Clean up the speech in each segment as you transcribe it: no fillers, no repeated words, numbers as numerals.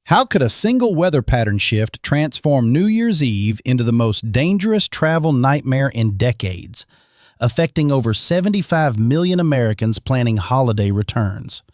How could a single weather pattern shift transform New Year's Eve into the most dangerous travel nightmare in decades, affecting over 75 million Americans planning holiday returns?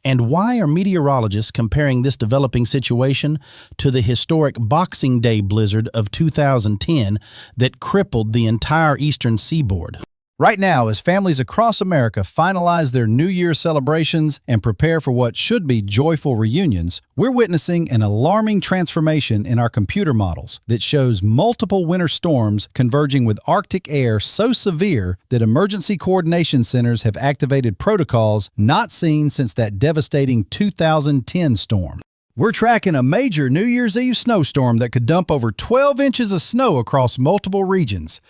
And why are meteorologists comparing this developing situation to the historic Boxing Day blizzard of 2010 that crippled the entire eastern seaboard? Right now, as families across America finalize their New Year celebrations and prepare for what should be joyful reunions, we're witnessing an alarming transformation in our computer models that shows multiple winter storms converging with Arctic air so severe that emergency coordination centers have activated protocols not seen since that devastating 2010 storm. We're tracking a major New Year's Eve snowstorm that could dump over 12 inches of snow across multiple regions.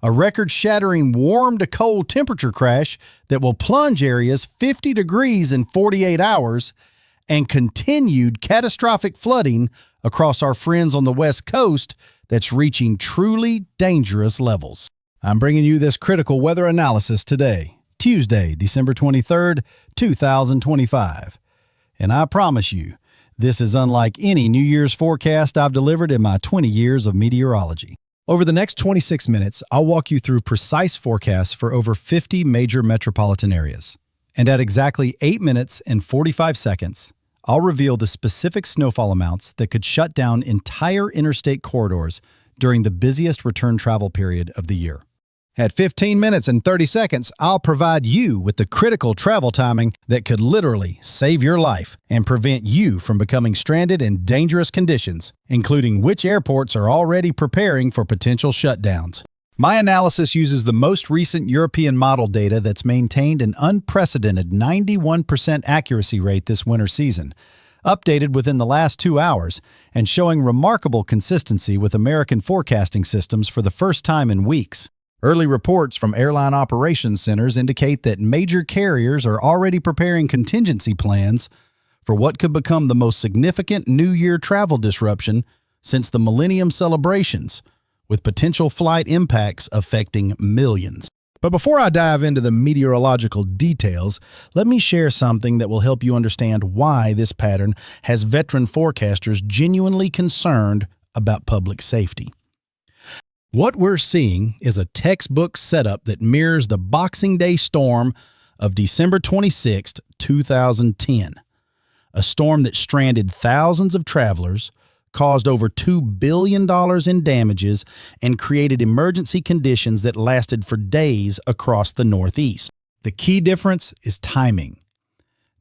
A record-shattering warm-to-cold temperature crash that will plunge areas 50 degrees in 48 hours, and continued catastrophic flooding across our friends on the West Coast that's reaching truly dangerous levels. I'm bringing you this critical weather analysis today, Tuesday, December 23rd, 2025. And I promise you, this is unlike any New Year's forecast I've delivered in my 20 years of meteorology. Over the next 26 minutes, I'll walk you through precise forecasts for over 50 major metropolitan areas. And at exactly 8 minutes and 45 seconds, I'll reveal the specific snowfall amounts that could shut down entire interstate corridors during the busiest return travel period of the year. At 15 minutes and 30 seconds, I'll provide you with the critical travel timing that could literally save your life and prevent you from becoming stranded in dangerous conditions, including which airports are already preparing for potential shutdowns. My analysis uses the most recent European model data that's maintained an unprecedented 91% accuracy rate this winter season, updated within the last 2 hours, and showing remarkable consistency with American forecasting systems for the first time in weeks. Early reports from airline operations centers indicate that major carriers are already preparing contingency plans for what could become the most significant New Year travel disruption since the Millennium celebrations, with potential flight impacts affecting millions. But before I dive into the meteorological details, let me share something that will help you understand why this pattern has veteran forecasters genuinely concerned about public safety. What we're seeing is a textbook setup that mirrors the Boxing Day storm of December 26, 2010. A storm that stranded thousands of travelers, caused over $2 billion in damages, and created emergency conditions that lasted for days across the Northeast. The key difference is timing.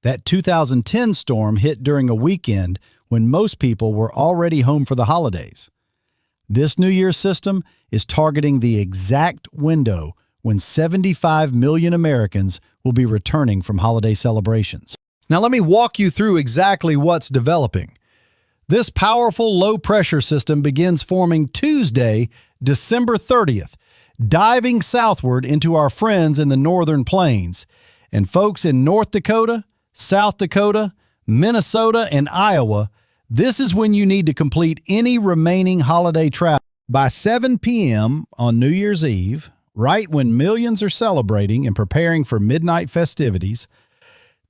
That 2010 storm hit during a weekend when most people were already home for the holidays. This New Year's system is targeting the exact window when 75 million Americans will be returning from holiday celebrations. Now let me walk you through exactly what's developing. This powerful low-pressure system begins forming Tuesday, December 30th, diving southward into our friends in the northern plains. And folks in North Dakota, South Dakota, Minnesota, and Iowa, this is when you need to complete any remaining holiday travel. By 7 p.m. on New Year's Eve, right when millions are celebrating and preparing for midnight festivities,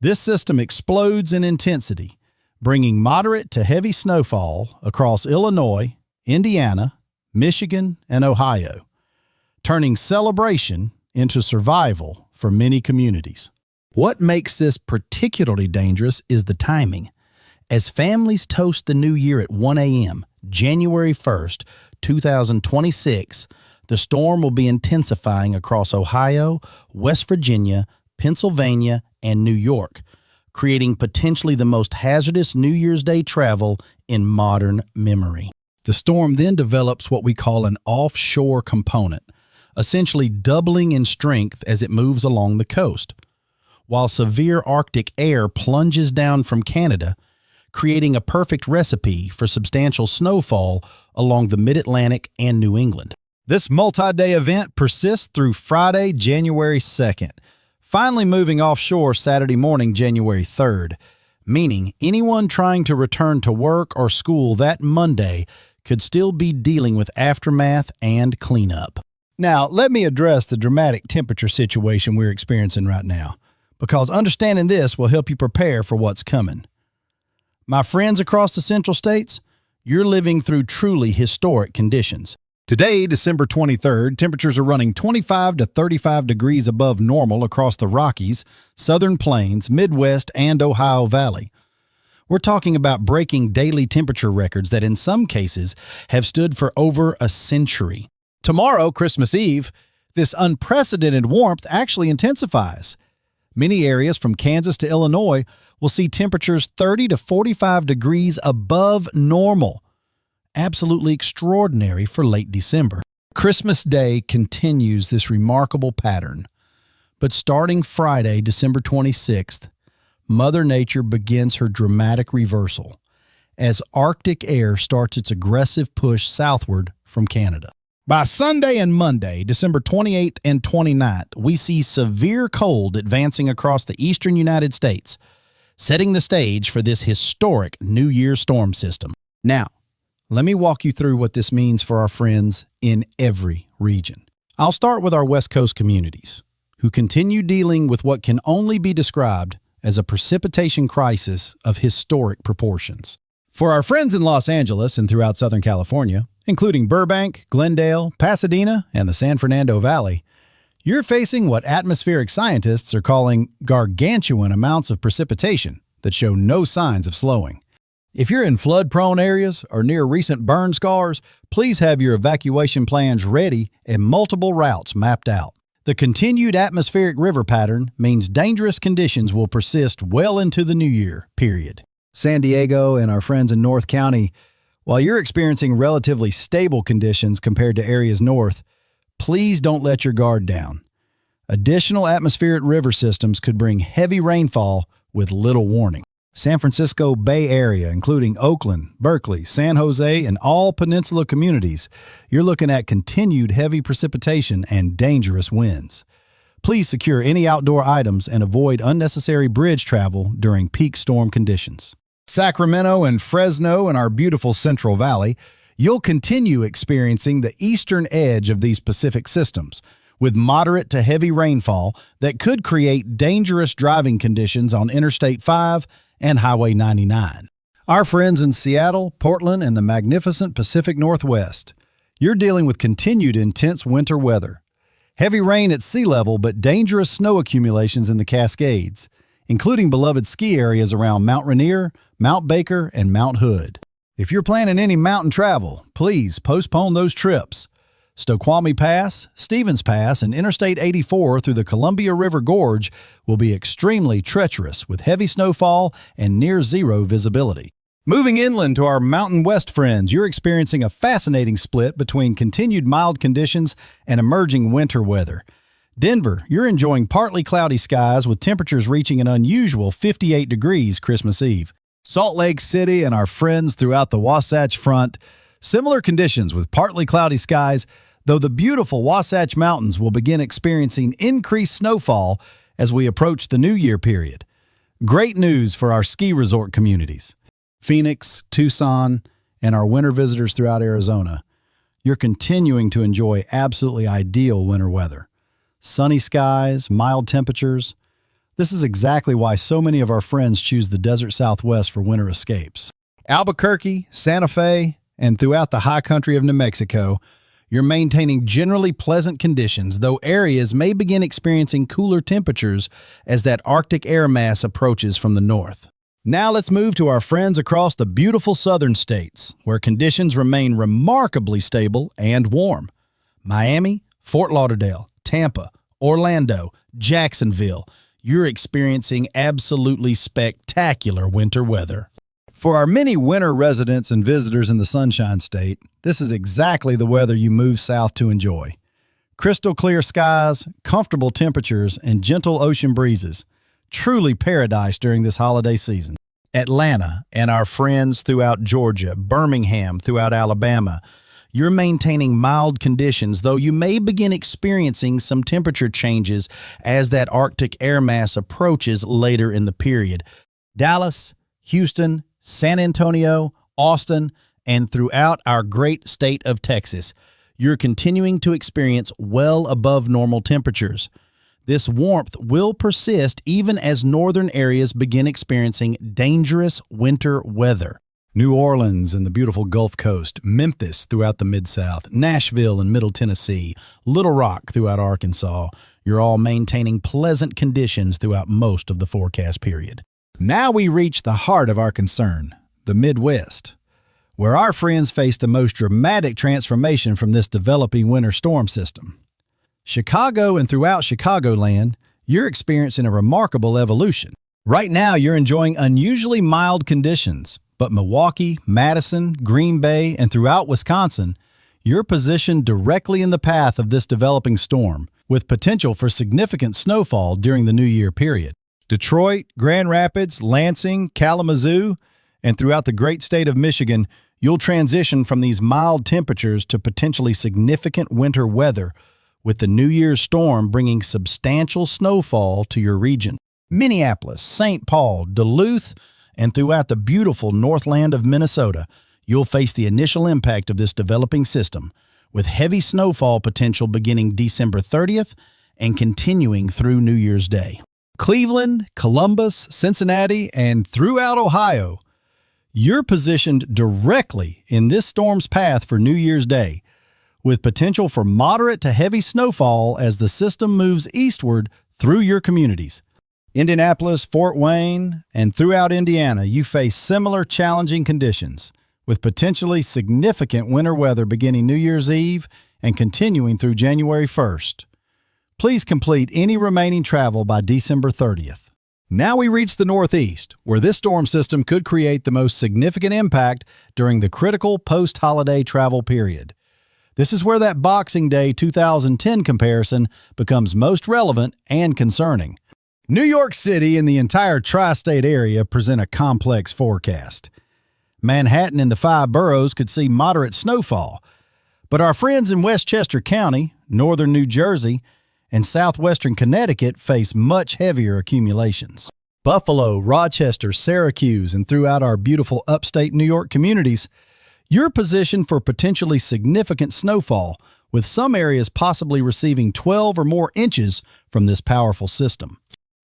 this system explodes in intensity, bringing moderate to heavy snowfall across Illinois, Indiana, Michigan, and Ohio, turning celebration into survival for many communities. What makes this particularly dangerous is the timing. As families toast the new year at 1 a.m., January 1st, 2026, the storm will be intensifying across Ohio, West Virginia, Pennsylvania, and New York, creating potentially the most hazardous New Year's Day travel in modern memory. The storm then develops what we call an offshore component, essentially doubling in strength as it moves along the coast, while severe Arctic air plunges down from Canada, creating a perfect recipe for substantial snowfall along the Mid-Atlantic and New England. This multi-day event persists through Friday, January 2nd, finally moving offshore Saturday morning, January 3rd, meaning anyone trying to return to work or school that Monday could still be dealing with aftermath and cleanup. Now, let me address the dramatic temperature situation we're experiencing right now, because understanding this will help you prepare for what's coming. My friends across the central states, you're living through truly historic conditions. Today, December 23rd, temperatures are running 25 to 35 degrees above normal across the Rockies, Southern Plains, Midwest, and Ohio Valley. We're talking about breaking daily temperature records that in some cases have stood for over a century. Tomorrow, Christmas Eve, this unprecedented warmth actually intensifies. Many areas from Kansas to Illinois will see temperatures 30 to 45 degrees above normal. Absolutely extraordinary for late December. Christmas Day continues this remarkable pattern. But starting Friday, December 26th, Mother Nature begins her dramatic reversal as Arctic air starts its aggressive push southward from Canada. By Sunday and Monday, December 28th and 29th, we see severe cold advancing across the eastern United States, setting the stage for this historic New Year storm system. Now, let me walk you through what this means for our friends in every region. I'll start with our West Coast communities, who continue dealing with what can only be described as a precipitation crisis of historic proportions. For our friends in Los Angeles and throughout Southern California, including Burbank, Glendale, Pasadena, and the San Fernando Valley, you're facing what atmospheric scientists are calling gargantuan amounts of precipitation that show no signs of slowing. If you're in flood-prone areas or near recent burn scars, please have your evacuation plans ready and multiple routes mapped out. The continued atmospheric river pattern means dangerous conditions will persist well into the new year, period. San Diego and our friends in North County, while you're experiencing relatively stable conditions compared to areas north, please don't let your guard down. Additional atmospheric river systems could bring heavy rainfall with little warning. San Francisco Bay Area, including Oakland, Berkeley, San Jose, and all peninsula communities, you're looking at continued heavy precipitation and dangerous winds. Please secure any outdoor items and avoid unnecessary bridge travel during peak storm conditions. Sacramento and Fresno and our beautiful Central Valley, you'll continue experiencing the eastern edge of these Pacific systems, with moderate to heavy rainfall that could create dangerous driving conditions on Interstate 5 and Highway 99. Our friends in Seattle, Portland, and the magnificent Pacific Northwest, you're dealing with continued intense winter weather. Heavy rain at sea level, but dangerous snow accumulations in the Cascades, including beloved ski areas around Mount Rainier, Mount Baker, and Mount Hood. If you're planning any mountain travel, please postpone those trips. Snoqualmie Pass, Stevens Pass, and Interstate 84 through the Columbia River Gorge will be extremely treacherous with heavy snowfall and near-zero visibility. Moving inland to our Mountain West friends, you're experiencing a fascinating split between continued mild conditions and emerging winter weather. Denver, you're enjoying partly cloudy skies with temperatures reaching an unusual 58 degrees Christmas Eve. Salt Lake City and our friends throughout the Wasatch Front, similar conditions with partly cloudy skies, though the beautiful Wasatch Mountains will begin experiencing increased snowfall as we approach the New Year period. Great news for our ski resort communities. Phoenix, Tucson, and our winter visitors throughout Arizona, you're continuing to enjoy absolutely ideal winter weather. Sunny skies, mild temperatures. This is exactly why so many of our friends choose the desert Southwest for winter escapes. Albuquerque, Santa Fe, and throughout the high country of New Mexico, you're maintaining generally pleasant conditions, though areas may begin experiencing cooler temperatures as that Arctic air mass approaches from the north. Now let's move to our friends across the beautiful southern states, where conditions remain remarkably stable and warm. Miami, Fort Lauderdale, Tampa, Orlando, Jacksonville, you're experiencing absolutely spectacular winter weather. For our many winter residents and visitors in the Sunshine State, this is exactly the weather you move south to enjoy. Crystal clear skies, comfortable temperatures, and gentle ocean breezes. Truly paradise during this holiday season. Atlanta and our friends throughout Georgia, Birmingham throughout Alabama, you're maintaining mild conditions, though you may begin experiencing some temperature changes as that Arctic air mass approaches later in the period. Dallas, Houston, San Antonio, Austin, and throughout our great state of Texas, you're continuing to experience well above normal temperatures. This warmth will persist even as northern areas begin experiencing dangerous winter weather. New Orleans and the beautiful Gulf Coast, Memphis throughout the Mid-South, Nashville and Middle Tennessee, Little Rock throughout Arkansas, you're all maintaining pleasant conditions throughout most of the forecast period. Now we reach the heart of our concern, the Midwest, where our friends face the most dramatic transformation from this developing winter storm system. Chicago and throughout Chicagoland, you're experiencing a remarkable evolution. Right now, you're enjoying unusually mild conditions, but Milwaukee, Madison, Green Bay, and throughout Wisconsin, you're positioned directly in the path of this developing storm, with potential for significant snowfall during the New Year period. Detroit, Grand Rapids, Lansing, Kalamazoo, and throughout the great state of Michigan, you'll transition from these mild temperatures to potentially significant winter weather, with the New Year's storm bringing substantial snowfall to your region. Minneapolis, St. Paul, Duluth, and throughout the beautiful Northland of Minnesota, you'll face the initial impact of this developing system, with heavy snowfall potential beginning December 30th and continuing through New Year's Day. Cleveland, Columbus, Cincinnati, and throughout Ohio, you're positioned directly in this storm's path for New Year's Day, with potential for moderate to heavy snowfall as the system moves eastward through your communities. Indianapolis, Fort Wayne, and throughout Indiana, you face similar challenging conditions, with potentially significant winter weather beginning New Year's Eve and continuing through January 1st. Please complete any remaining travel by December 30th. Now we reach the Northeast, where this storm system could create the most significant impact during the critical post-holiday travel period. This is where that Boxing Day 2010 comparison becomes most relevant and concerning. New York City and the entire tri-state area present a complex forecast. Manhattan and the 5 boroughs could see moderate snowfall, but our friends in Westchester County, northern New Jersey, and southwestern Connecticut face much heavier accumulations. Buffalo, Rochester, Syracuse, and throughout our beautiful upstate New York communities, you're positioned for potentially significant snowfall, with some areas possibly receiving 12 or more inches from this powerful system.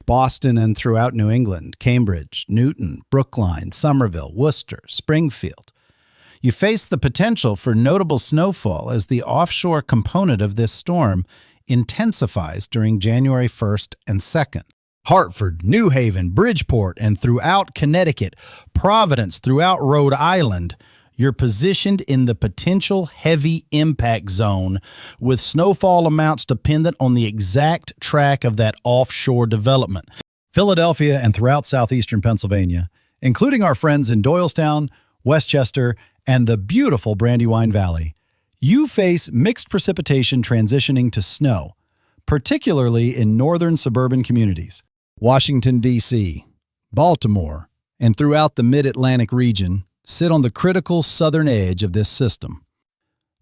Boston and throughout New England, Cambridge, Newton, Brookline, Somerville, Worcester, Springfield. You face the potential for notable snowfall as the offshore component of this storm intensifies during January 1st and 2nd. Hartford, New Haven, Bridgeport, and throughout Connecticut, Providence, throughout Rhode Island, you're positioned in the potential heavy impact zone, with snowfall amounts dependent on the exact track of that offshore development. Philadelphia and throughout southeastern Pennsylvania, including our friends in Doylestown, Westchester, and the beautiful Brandywine Valley, you face mixed precipitation transitioning to snow, particularly in northern suburban communities. Washington, D.C., Baltimore, and throughout the mid-Atlantic region sit on the critical southern edge of this system.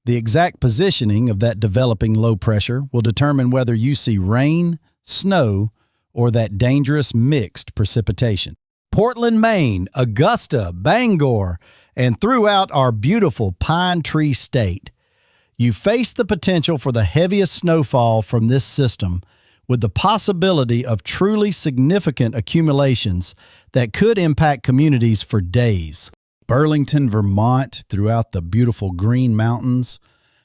The exact positioning of that developing low pressure will determine whether you see rain, snow, or that dangerous mixed precipitation. Portland, Maine, Augusta, Bangor, and throughout our beautiful Pine Tree State, you face the potential for the heaviest snowfall from this system, with the possibility of truly significant accumulations that could impact communities for days. Burlington, Vermont, throughout the beautiful Green Mountains,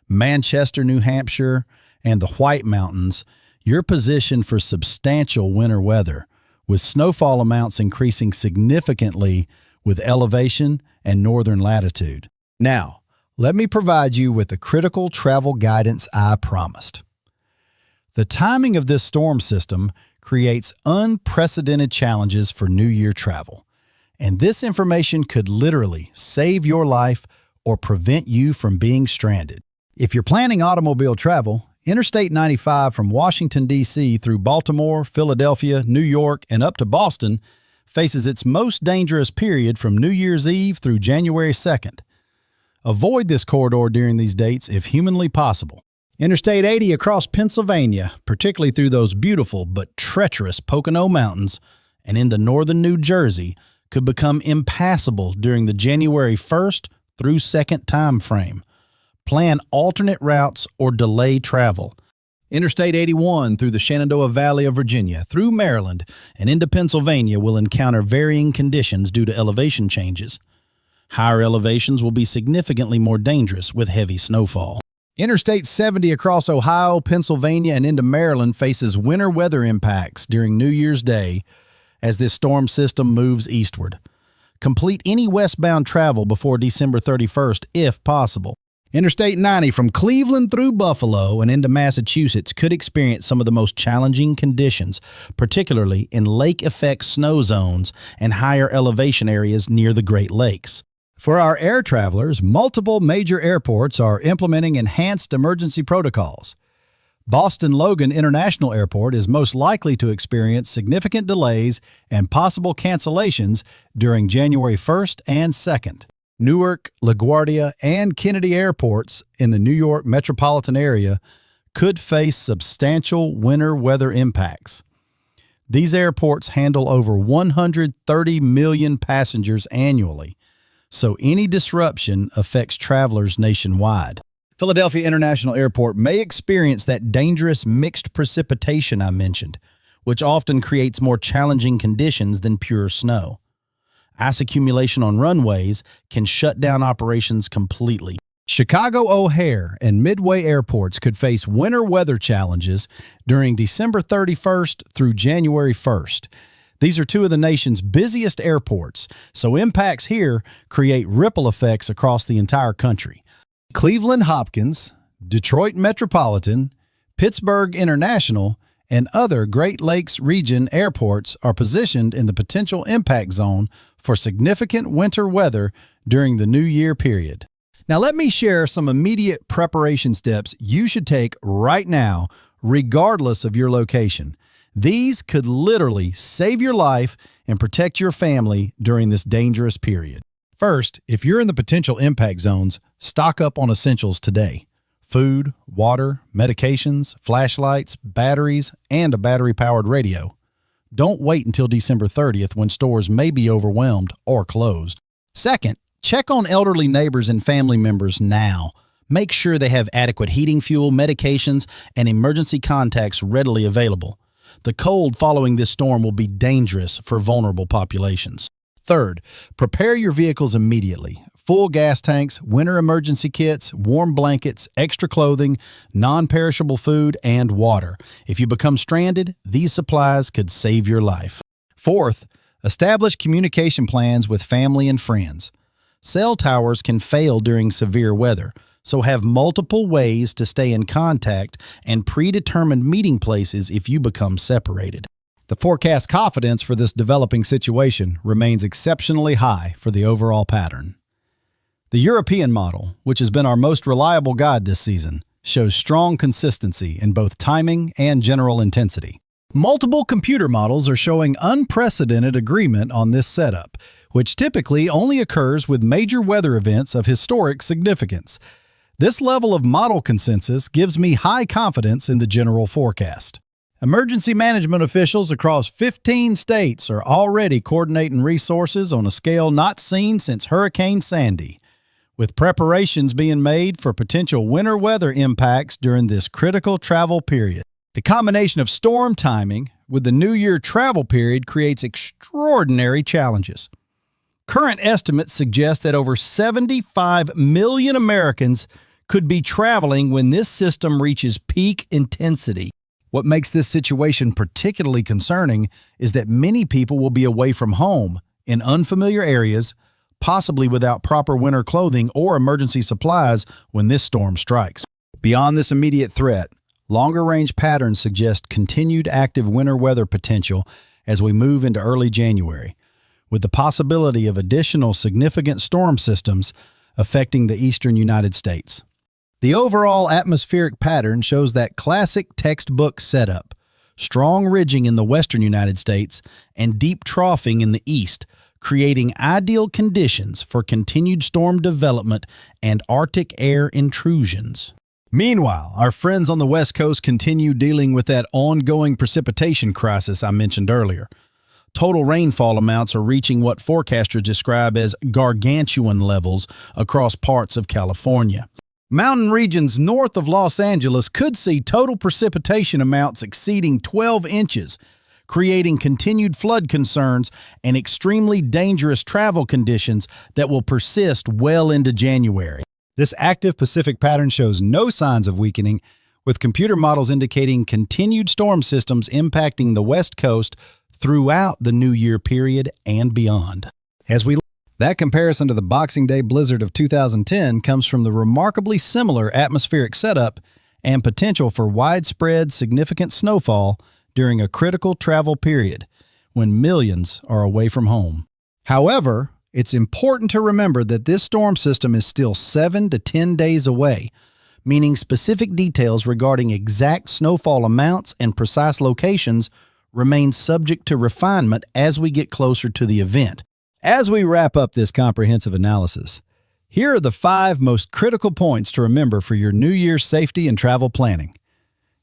Manchester, New Hampshire, and the White Mountains, you're positioned for substantial winter weather, with snowfall amounts increasing significantly with elevation and northern latitude. Now, let me provide you with the critical travel guidance I promised. The timing of this storm system creates unprecedented challenges for New Year travel, and this information could literally save your life or prevent you from being stranded. If you're planning automobile travel, Interstate 95 from Washington, D.C. through Baltimore, Philadelphia, New York, and up to Boston faces its most dangerous period from New Year's Eve through January 2nd. Avoid this corridor during these dates if humanly possible. Interstate 80 across Pennsylvania, particularly through those beautiful but treacherous Pocono Mountains, and into northern New Jersey, could become impassable during the January 1st through 2nd time frame. Plan alternate routes or delay travel. Interstate 81 through the Shenandoah Valley of Virginia, through Maryland, and into Pennsylvania will encounter varying conditions due to elevation changes. Higher elevations will be significantly more dangerous with heavy snowfall. Interstate 70 across Ohio, Pennsylvania, and into Maryland faces winter weather impacts during New Year's Day as this storm system moves eastward. Complete any westbound travel before December 31st if possible. Interstate 90 from Cleveland through Buffalo and into Massachusetts could experience some of the most challenging conditions, particularly in lake-effect snow zones and higher elevation areas near the Great Lakes. For our air travelers, multiple major airports are implementing enhanced emergency protocols. Boston Logan International Airport is most likely to experience significant delays and possible cancellations during January 1st and 2nd. Newark, LaGuardia, and Kennedy airports in the New York metropolitan area could face substantial winter weather impacts. These airports handle over 130 million passengers annually, so any disruption affects travelers nationwide. Philadelphia International Airport may experience that dangerous mixed precipitation I mentioned, which often creates more challenging conditions than pure snow. Ice accumulation on runways can shut down operations completely. Chicago O'Hare and Midway airports could face winter weather challenges during December 31st through January 1st. These are two of the nation's busiest airports, so impacts here create ripple effects across the entire country. Cleveland Hopkins, Detroit Metropolitan, Pittsburgh International, and other Great Lakes region airports are positioned in the potential impact zone for significant winter weather during the New Year period. Now let me share some immediate preparation steps you should take right now, regardless of your location. These could literally save your life and protect your family during this dangerous period. First, if you're in the potential impact zones, stock up on essentials today. Food, water, medications, flashlights, batteries, and a battery-powered radio. Don't wait until December 30th when stores may be overwhelmed or closed. Second, check on elderly neighbors and family members now. Make sure they have adequate heating fuel, medications, and emergency contacts readily available. The cold following this storm will be dangerous for vulnerable populations. Third, prepare your vehicles immediately. Full gas tanks, winter emergency kits, warm blankets, extra clothing, non-perishable food, and water. If you become stranded, these supplies could save your life. Fourth, establish communication plans with family and friends. Cell towers can fail during severe weather, so have multiple ways to stay in contact and predetermined meeting places if you become separated. The forecast confidence for this developing situation remains exceptionally high for the overall pattern. The European model, which has been our most reliable guide this season, shows strong consistency in both timing and general intensity. Multiple computer models are showing unprecedented agreement on this setup, which typically only occurs with major weather events of historic significance. This level of model consensus gives me high confidence in the general forecast. Emergency management officials across 15 states are already coordinating resources on a scale not seen since Hurricane Sandy, with preparations being made for potential winter weather impacts during this critical travel period. The combination of storm timing with the New Year travel period creates extraordinary challenges. Current estimates suggest that over 75 million Americans could be traveling when this system reaches peak intensity. What makes this situation particularly concerning is that many people will be away from home in unfamiliar areas, possibly without proper winter clothing or emergency supplies when this storm strikes. Beyond this immediate threat, longer-range patterns suggest continued active winter weather potential as we move into early January, with the possibility of additional significant storm systems affecting the eastern United States. The overall atmospheric pattern shows that classic textbook setup: strong ridging in the western United States and deep troughing in the east, creating ideal conditions for continued storm development and Arctic air intrusions. Meanwhile, our friends on the West Coast continue dealing with that ongoing precipitation crisis I mentioned earlier. Total rainfall amounts are reaching what forecasters describe as gargantuan levels across parts of California. Mountain regions north of Los Angeles could see total precipitation amounts exceeding 12 inches, creating continued flood concerns and extremely dangerous travel conditions that will persist well into January. This active Pacific pattern shows no signs of weakening, with computer models indicating continued storm systems impacting the West Coast throughout the New Year period and beyond. That comparison to the Boxing Day blizzard of 2010 comes from the remarkably similar atmospheric setup and potential for widespread significant snowfall during a critical travel period when millions are away from home. However, it's important to remember that this storm system is still 7 to 10 days away, meaning specific details regarding exact snowfall amounts and precise locations remain subject to refinement as we get closer to the event. As we wrap up this comprehensive analysis, here are the 5 most critical points to remember for your New Year's safety and travel planning.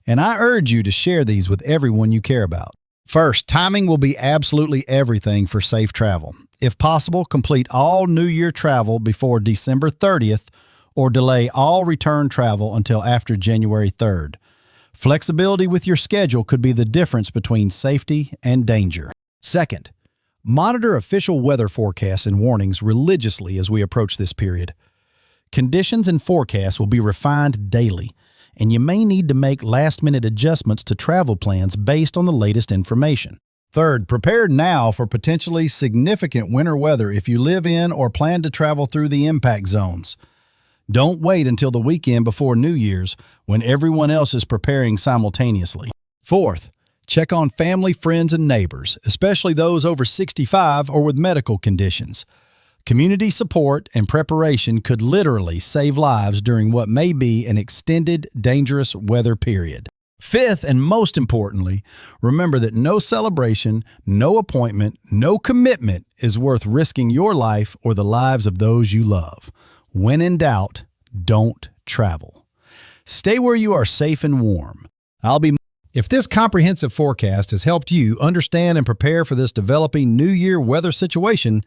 And I urge you to share these with everyone you care about. First, timing will be absolutely everything for safe travel. If possible, complete all New Year travel before December 30th or delay all return travel until after January 3rd. Flexibility with your schedule could be the difference between safety and danger. Second, monitor official weather forecasts and warnings religiously as we approach this period. Conditions and forecasts will be refined daily, and you may need to make last-minute adjustments to travel plans based on the latest information. Third, prepare now for potentially significant winter weather if you live in or plan to travel through the impact zones. Don't wait until the weekend before New Year's when everyone else is preparing simultaneously. Fourth, check on family, friends, and neighbors, especially those over 65 or with medical conditions. Community support and preparation could literally save lives during what may be an extended, dangerous weather period. Fifth, and most importantly, remember that no celebration, no appointment, no commitment is worth risking your life or the lives of those you love. When in doubt, don't travel. Stay where you are safe and warm. If this comprehensive forecast has helped you understand and prepare for this developing New Year weather situation,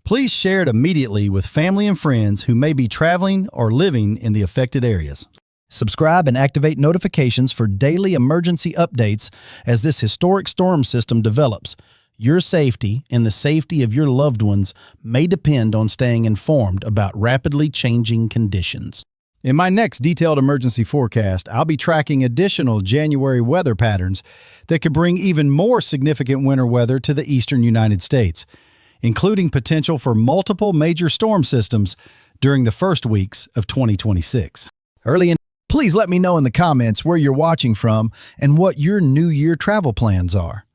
please share it immediately with family and friends who may be traveling or living in the affected areas. Subscribe and activate notifications for daily emergency updates as this historic storm system develops. Your safety and the safety of your loved ones may depend on staying informed about rapidly changing conditions. In my next detailed emergency forecast, I'll be tracking additional January weather patterns that could bring even more significant winter weather to the eastern United States, including potential for multiple major storm systems during the first weeks of 2026. Please let me know in the comments where you're watching from and what your New Year travel plans are.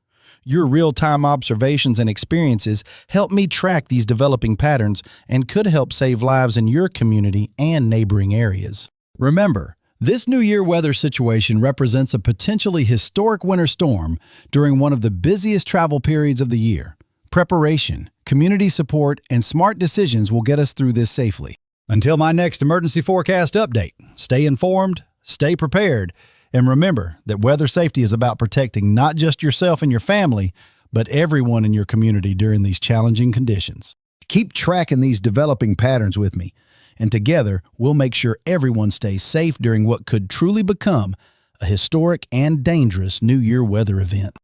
Your real-time observations and experiences help me track these developing patterns and could help save lives in your community and neighboring areas. Remember, this New Year weather situation represents a potentially historic winter storm during one of the busiest travel periods of the year. Preparation, community support, and smart decisions will get us through this safely. Until my next emergency forecast update, stay informed, stay prepared, and remember that weather safety is about protecting not just yourself and your family, but everyone in your community during these challenging conditions. Keep tracking these developing patterns with me, and together we'll make sure everyone stays safe during what could truly become a historic and dangerous New Year weather event.